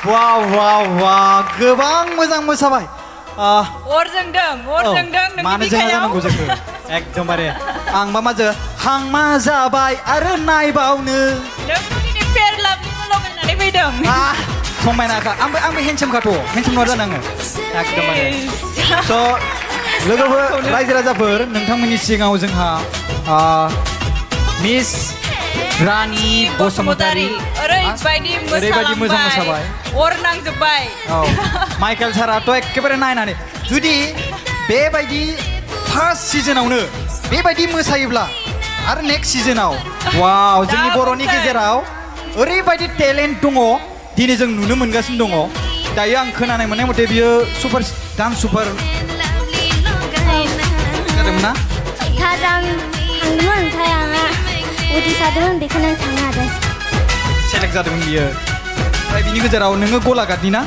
वाव गोबां मोजां मोसाबाय अर जोंदों मानो जोंहा जानांगौ जोंखौ एकदमबारे आंबा माजो हांमा जाबाय आरो नायबावनो नोंनि फेर लाभलिखौ लगायनानै फैदों समायनाखा आंबो हेन्डसामखाथ' हेन्डसाम नङा जानाङो एकदमबारे स' लोगोफोर रायजो राजाफोर नोंथांमोननि सिगाङाव जोंहा मिस रानि बसुमतारी ओरैबायदि मोजां मोसाबाय अर नांजोब्बाय माइकेल साराथ' एखेबारे नायनानै जुदि बेबायदि फार्स्ट सिजोनावनो बेबायदि मोसायोब्ला आरो नेक्स्ट सिजोनाव वाव जोंनि बर'नि गेजेराव ओरैबायदि टेलेन्ट दङ दिनै जों नुनो मोनगासिनो दङ दायो आं खोनानाय मोननाय मथे बियो सुपार डान्स सुपार जादोंमोन ना थांदोंमोन ओमफ्राय आंहा उदै सादोंमोन बेखौनो थांनो हादों सेलेक्ट जादोंमोन बियो ओमफ्राय बिनि गेजेराव नोङो गलाघाटनि ना